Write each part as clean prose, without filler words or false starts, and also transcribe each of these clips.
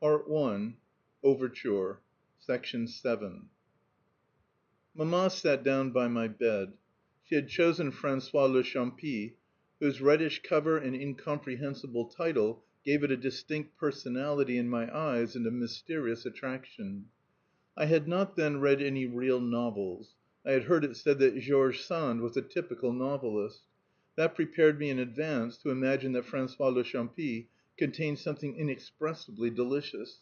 Part One, Overture, Section 7. Mamma sat down by my bed. She had chosen François le Champi, whose reddish cover and incomprehensible title gave it a distinct personality in my eyes and a mysterious attraction. I had not then read any real novels. I had heard it said that George Sand was a typical novelist. That prepared me in advance to imagine that François le Champi contained something inexpressibly delicious.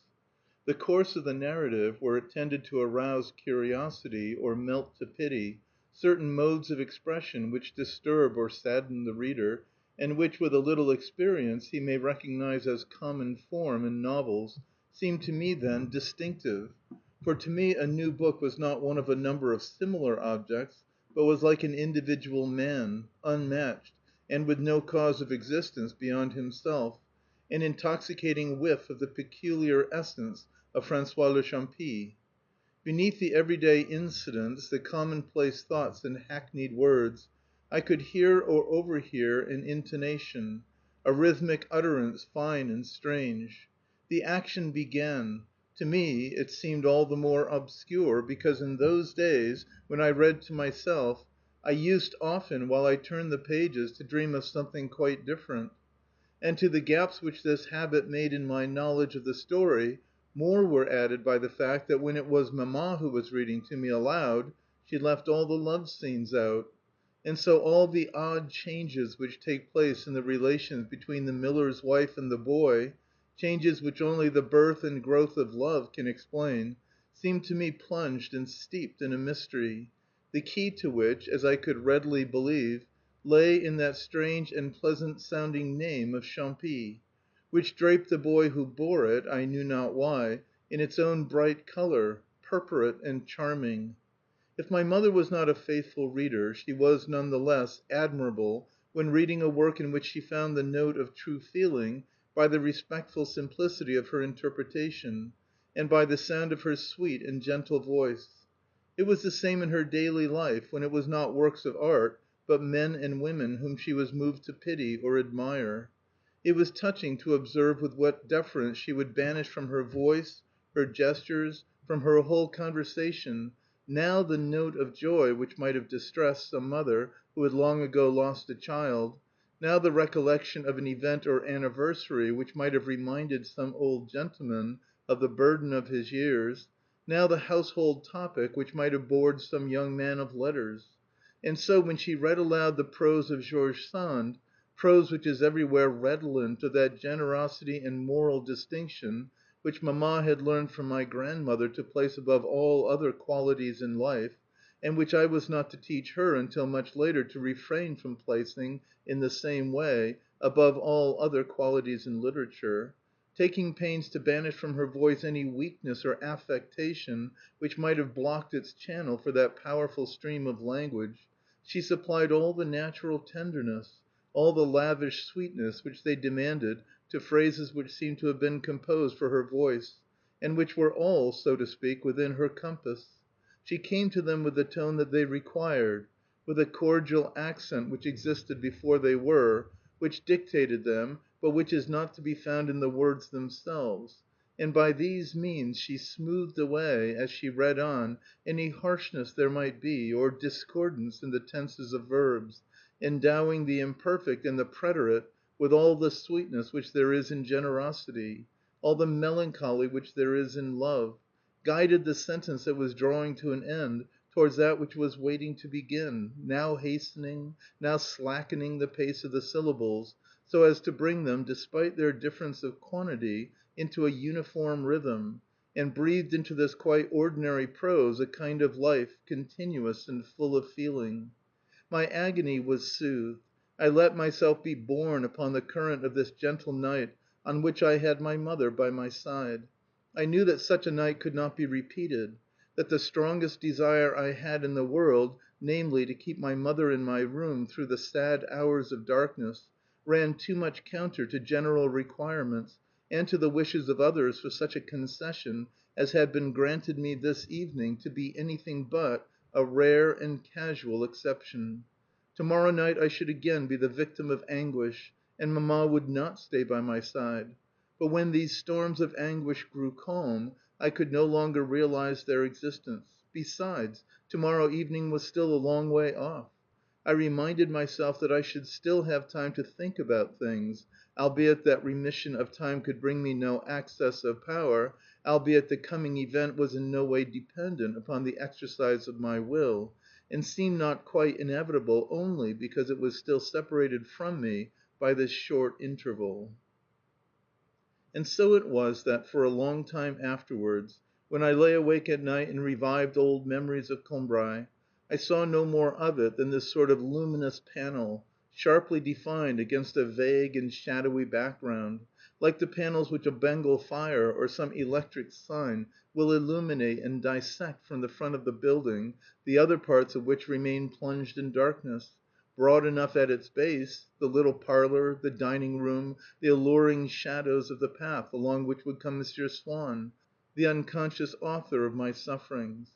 The course of the narrative, where it tended to arouse curiosity or melt to pity, certain modes of expression which disturb or sadden the reader, and which, with a little experience, he may recognize as common form in novels, seemed to me then distinctive. For to me a new book was not one of a number of similar objects, but was like an individual man, unmatched, and with no cause of existence beyond himself, an intoxicating whiff of the peculiar essence of François le Champi. Beneath the everyday incidents, the commonplace thoughts and hackneyed words, I could hear or overhear an intonation, a rhythmic utterance fine and strange. The action began. To me it seemed all the more obscure because in those days, when I read to myself, I used often, while I turned the pages, to dream of something quite different. And to the gaps which this habit made in my knowledge of the story, more were added by the fact that when it was Mamma who was reading to me aloud, she left all the love scenes out. And so all the odd changes which take place in the relations between the miller's wife and the boy, changes which only the birth and growth of love can explain, seemed to me plunged and steeped in a mystery, the key to which, as I could readily believe, lay in that strange and pleasant sounding name of Champy, which draped the boy who bore it, I knew not why, in its own bright colour, purpurate and charming. If my mother was not a faithful reader, she was none the less admirable when reading a work in which she found the note of true feeling by the respectful simplicity of her interpretation, and by the sound of her sweet and gentle voice. It was the same in her daily life, when it was not works of art, but men and women whom she was moved to pity or admire. It was touching to observe with what deference she would banish from her voice, her gestures, from her whole conversation, now the note of joy which might have distressed some mother who had long ago lost a child, now the recollection of an event or anniversary which might have reminded some old gentleman of the burden of his years, now the household topic which might have bored some young man of letters. And so when she read aloud the prose of George Sand, prose which is everywhere redolent of that generosity and moral distinction which Mamma had learned from my grandmother to place above all other qualities in life, and which I was not to teach her until much later to refrain from placing, in the same way, above all other qualities in literature, taking pains to banish from her voice any weakness or affectation which might have blocked its channel for that powerful stream of language, she supplied all the natural tenderness, all the lavish sweetness which they demanded to phrases which seemed to have been composed for her voice, and which were all, so to speak, within her compass. She came to them with the tone that they required, with a cordial accent which existed before they were, which dictated them, but which is not to be found in the words themselves, and by these means she smoothed away, as she read on, any harshness there might be, or discordance in the tenses of verbs, endowing the imperfect and the preterite with all the sweetness which there is in generosity, all the melancholy which there is in love, guided the sentence that was drawing to an end towards that which was waiting to begin, now hastening, now slackening the pace of the syllables, so as to bring them, despite their difference of quantity, into a uniform rhythm, and breathed into this quite ordinary prose a kind of life, continuous and full of feeling. My agony was soothed. I let myself be borne upon the current of this gentle night on which I had my mother by my side. I knew that such a night could not be repeated, that the strongest desire I had in the world, namely, to keep my mother in my room through the sad hours of darkness, ran too much counter to general requirements and to the wishes of others for such a concession as had been granted me this evening to be anything but a rare and casual exception. To morrow night I should again be the victim of anguish, and Mamma would not stay by my side. but when these storms of anguish grew calm, I could no longer realize their existence. Besides, to morrow evening was still a long way off. I reminded myself that I should still have time to think about things, albeit that remission of time could bring me no access of power, albeit the coming event was in no way dependent upon the exercise of my will, and seemed not quite inevitable only because it was still separated from me by this short interval. And so it was that, for a long time afterwards, when I lay awake at night and revived old memories of Combray, I saw no more of it than this sort of luminous panel, sharply defined against a vague and shadowy background, like the panels which a Bengal fire or some electric sign will illuminate and dissect from the front of the building, the other parts of which remain plunged in darkness, broad enough at its base, the little parlour, the dining room, the alluring shadows of the path along which would come Monsieur Swann, the unconscious author of my sufferings;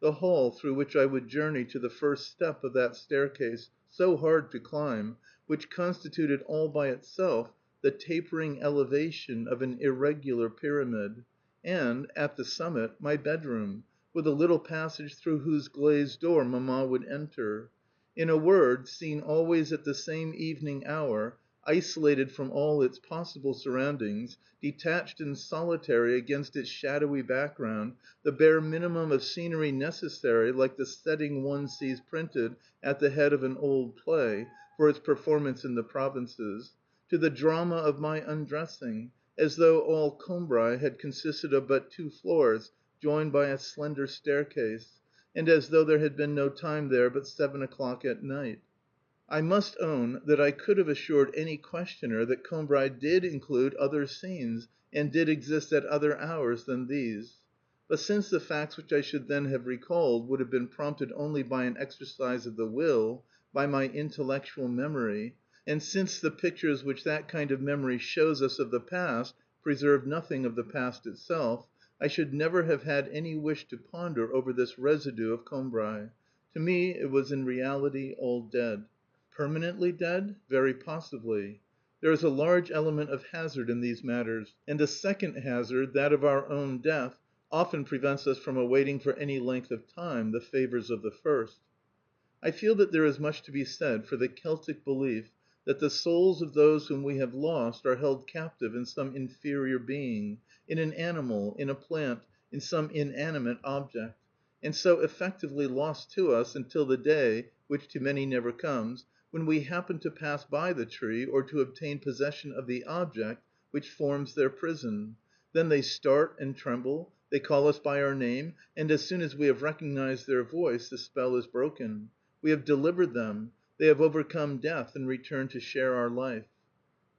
the hall through which I would journey to the first step of that staircase, so hard to climb, which constituted all by itself the tapering elevation of an irregular pyramid; and, at the summit, my bedroom, with a little passage through whose glazed door Mamma would enter. In a word, seen always at the same evening hour, isolated from all its possible surroundings, detached and solitary against its shadowy background, the bare minimum of scenery necessary, like the setting one sees printed at the head of an old play, for its performance in the provinces, to the drama of my undressing, as though all Combray had consisted of but 2 floors joined by a slender staircase, and as though there had been no time there but 7 o'clock at night. I must own that I could have assured any questioner that Combray did include other scenes, and did exist at other hours than these. But since the facts which I should then have recalled would have been prompted only by an exercise of the will, by my intellectual memory, and since the pictures which that kind of memory shows us of the past preserve nothing of the past itself, I should never have had any wish to ponder over this residue of Combray. To me it was in reality all dead. Permanently dead? Very possibly. There is a large element of hazard in these matters, and a second hazard, that of our own death, often prevents us from awaiting for any length of time the favours of the first. I feel that there is much to be said for the Celtic belief that the souls of those whom we have lost are held captive in some inferior being, in an animal, in a plant, in some inanimate object, and so effectively lost to us until the day which to many never comes when we happen to pass by the tree or to obtain possession of the object which forms their prison. Then they start and tremble, they call us by our name, and as soon as we have recognized their voice the spell is broken. We have delivered them. They have overcome death and returned to share our life.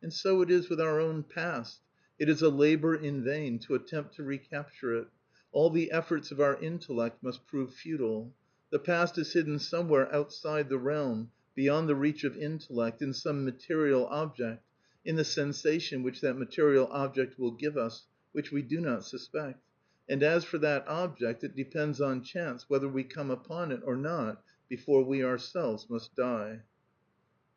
And so it is with our own past. It is a labour in vain to attempt to recapture it. All the efforts of our intellect must prove futile. The past is hidden somewhere outside the realm, beyond the reach of intellect, in some material object, in the sensation which that material object will give us, which we do not suspect. And as for that object, it depends on chance whether we come upon it or not before we ourselves must die.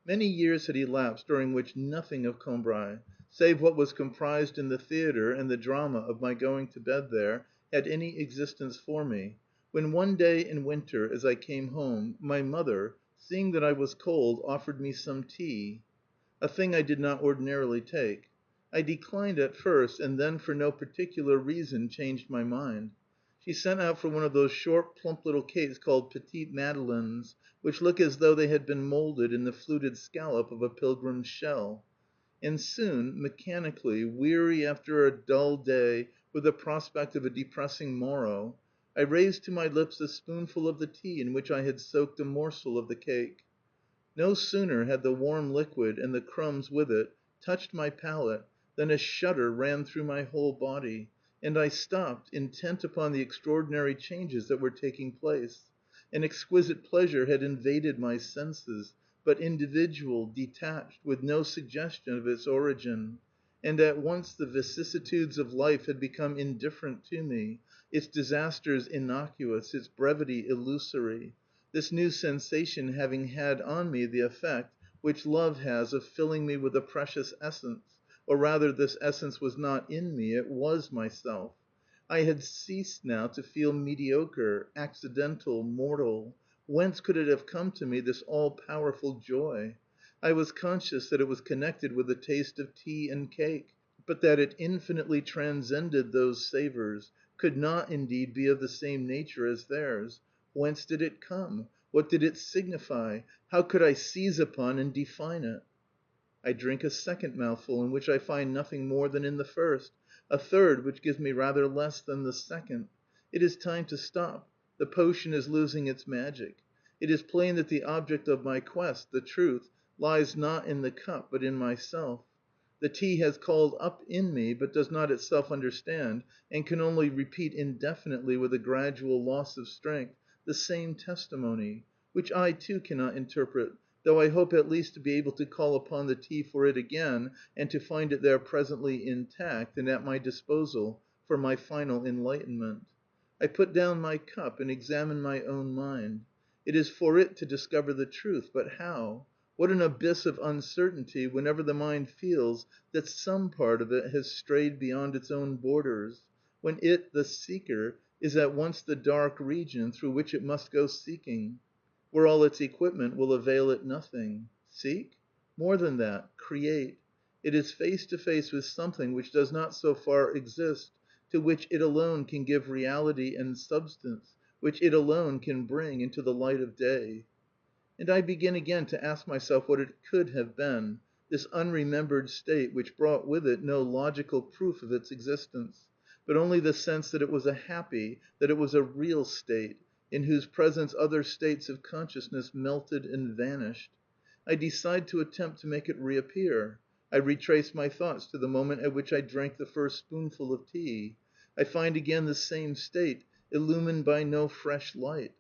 Many years had elapsed during which nothing of Combray, save what was comprised in the theatre and the drama of my going to bed there, had any existence for me, when one day in winter, as I came home, my mother, seeing that I was cold, offered me some tea, a thing I did not ordinarily take. I declined at first, and then for no particular reason changed my mind. She sent out for one of those short, plump little cakes called petites madeleines, which look as though they had been moulded in the fluted scallop of a pilgrim's shell. And soon, mechanically, weary after a dull day with the prospect of a depressing morrow, I raised to my lips a spoonful of the tea in which I had soaked a morsel of the cake. No sooner had the warm liquid, and the crumbs with it, touched my palate than a shudder ran through my whole body, and I stopped, intent upon the extraordinary changes that were taking place. An exquisite pleasure had invaded my senses, but individual, detached, with no suggestion of its origin. And at once the vicissitudes of life had become indifferent to me, its disasters innocuous, its brevity illusory, this new sensation having had on me the effect which love has of filling me with a precious essence, or rather this essence was not in me, it was myself. I had ceased now to feel mediocre, accidental, mortal. Whence could it have come to me, this all powerful joy? I was conscious that it was connected with the taste of tea and cake, but that it infinitely transcended those savours, could not, indeed, be of the same nature as theirs. Whence did it come? What did it signify? How could I seize upon and define it? I drink a second mouthful, in which I find nothing more than in the first, a third, which gives me rather less than the second. It is time to stop. The potion is losing its magic. It is plain that the object of my quest, the truth, lies not in the cup but in myself. The tea has called up in me, but does not itself understand, and can only repeat indefinitely with a gradual loss of strength, the same testimony, which I too cannot interpret, though I hope at least to be able to call upon the tea for it again, and to find it there presently intact and at my disposal for my final enlightenment. I put down my cup and examine my own mind. It is for it to discover the truth, but how? What an abyss of uncertainty whenever the mind feels that some part of it has strayed beyond its own borders, when it, the seeker, is at once the dark region through which it must go seeking, where all its equipment will avail it nothing. Seek? More than that, create. It is face to face with something which does not so far exist, to which it alone can give reality and substance, which it alone can bring into the light of day. And I begin again to ask myself what it could have been, this unremembered state which brought with it no logical proof of its existence, but only the sense that it was a happy, that it was a real state, in whose presence other states of consciousness melted and vanished. I decide to attempt to make it reappear. I retrace my thoughts to the moment at which I drank the first spoonful of tea. I find again the same state, illumined by no fresh light.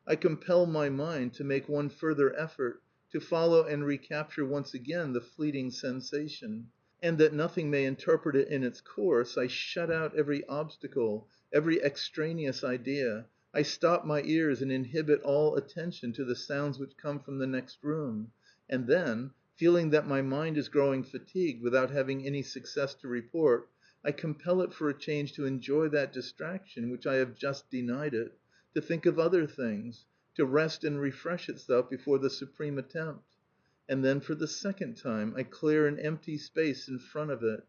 I compel my mind to make one further effort, to follow and recapture once again the fleeting sensation. And that nothing may interpret it in its course, I shut out every obstacle, every extraneous idea. I stop my ears and inhibit all attention to the sounds which come from the next room. And then, feeling that my mind is growing fatigued without having any success to report, I compel it for a change to enjoy that distraction which I have just denied it, to think of other things, to rest and refresh itself before the supreme attempt. And then for the second time I clear an empty space in front of it.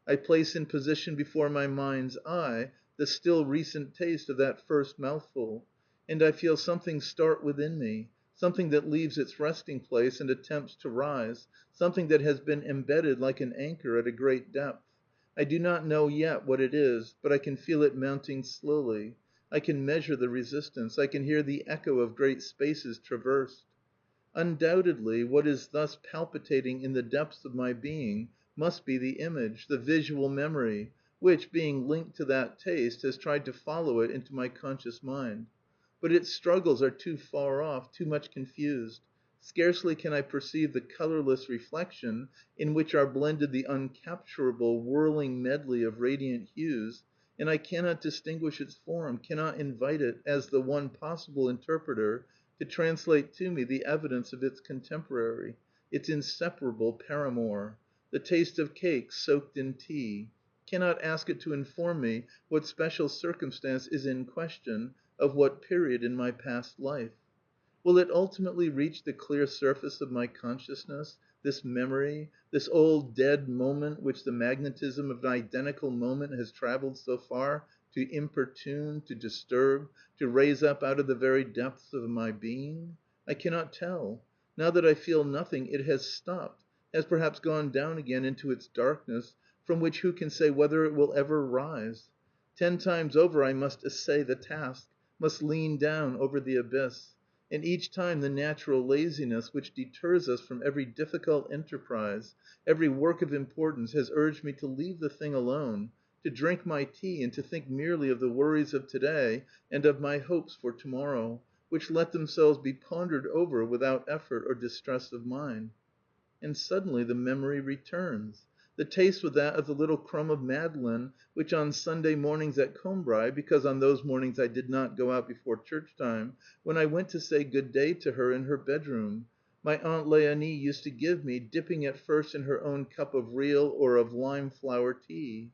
I place in position before my mind's eye the still recent taste of that first mouthful, and I feel something start within me, something that leaves its resting place and attempts to rise, something that has been embedded like an anchor at a great depth. I do not know yet what it is, but I can feel it mounting slowly. I can measure the resistance. I can hear the echo of great spaces traversed. Undoubtedly, what is thus palpitating in the depths of my being must be the image, the visual memory, which, being linked to that taste, has tried to follow it into my conscious mind. But its struggles are too far off, too much confused. Scarcely can I perceive the colourless reflection in which are blended the uncapturable, whirling medley of radiant hues, and I cannot distinguish its form, cannot invite it, as the one possible interpreter, to translate to me the evidence of its contemporary, its inseparable paramour, the taste of cake soaked in tea, cannot ask it to inform me what special circumstance is in question, of what period in my past life. Will it ultimately reach the clear surface of my consciousness, this memory, this old dead moment which the magnetism of an identical moment has travelled so far to importune, to disturb, to raise up out of the very depths of my being? I cannot tell. Now that I feel nothing, it has stopped, has perhaps gone down again into its darkness, from which who can say whether it will ever rise? 10 times over I must essay the task, must lean down over the abyss. And each time the natural laziness which deters us from every difficult enterprise, every work of importance, has urged me to leave the thing alone, to drink my tea and to think merely of the worries of to day and of my hopes for to morrow, which let themselves be pondered over without effort or distress of mind. And suddenly the memory returns. The taste was that of the little crumb of madeleine which on Sunday mornings at Combray, because on those mornings I did not go out before church time, when I went to say good day to her in her bedroom, my Aunt Léonie used to give me, dipping it first in her own cup of real or of lime flower tea.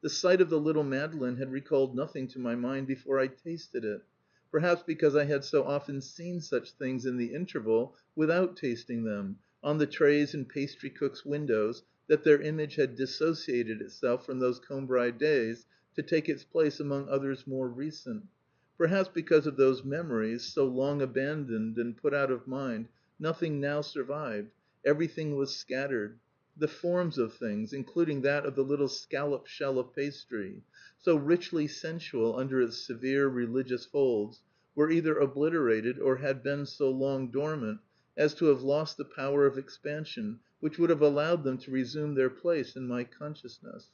The sight of the little Madeleine had recalled nothing to my mind before I tasted it, perhaps because I had so often seen such things in the interval, without tasting them, on the trays in pastry cooks' windows, that their image had dissociated itself from those Combray days to take its place among others more recent. Perhaps because of those memories, so long abandoned and put out of mind, nothing now survived, everything was scattered. The forms of things, including that of the little scallop shell of pastry, so richly sensual under its severe religious folds, were either obliterated or had been so long dormant as to have lost the power of expansion which would have allowed them to resume their place in my consciousness.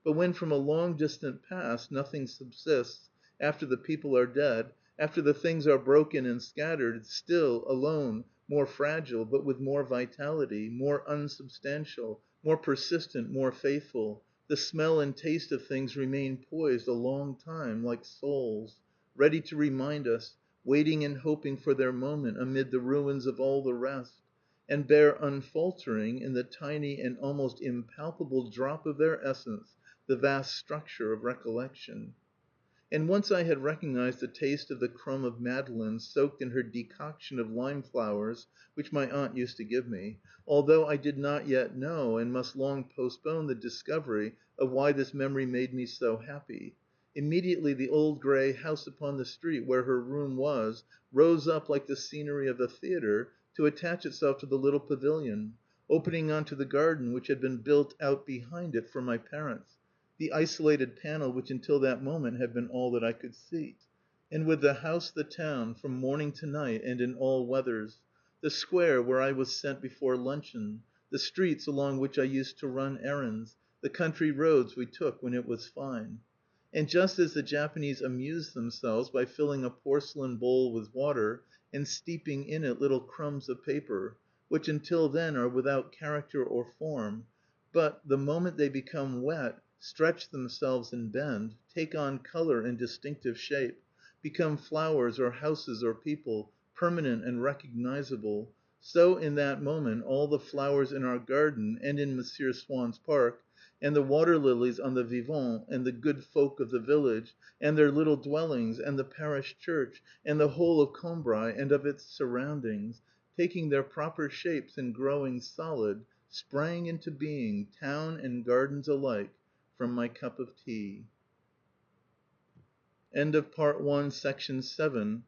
But when from a long distant past nothing subsists, after the people are dead, after the things are broken and scattered, still, alone, more fragile, but with more vitality, more unsubstantial, more persistent, more faithful, the smell and taste of things remain poised a long time, like souls, ready to remind us, waiting and hoping for their moment amid the ruins of all the rest, and bear unfaltering, in the tiny and almost impalpable drop of their essence, the vast structure of recollection. And once I had recognized the taste of the crumb of Madeleine soaked in her decoction of lime flowers which my aunt used to give me, although I did not yet know and must long postpone the discovery of why this memory made me so happy. Immediately the old grey house upon the street where her room was rose up like the scenery of a theatre to attach itself to the little pavilion, opening on to the garden which had been built out behind it for my parents, the isolated panel which until that moment had been all that I could see. And with the house the town, from morning to night and in all weathers; the square where I was sent before luncheon; the streets along which I used to run errands; the country roads we took when it was fine. And just as the Japanese amuse themselves by filling a porcelain bowl with water and steeping in it little crumbs of paper, which until then are without character or form, but, the moment they become wet, stretch themselves and bend, take on colour and distinctive shape, become flowers or houses or people, permanent and recognizable, so in that moment all the flowers in our garden and in Monsieur Swann's park, and the water lilies on the Vivent, and the good folk of the village, and their little dwellings, and the parish church, and the whole of Combray and of its surroundings, taking their proper shapes and growing solid, sprang into being, town and gardens alike, from my cup of tea. End of Part 1, Section 7.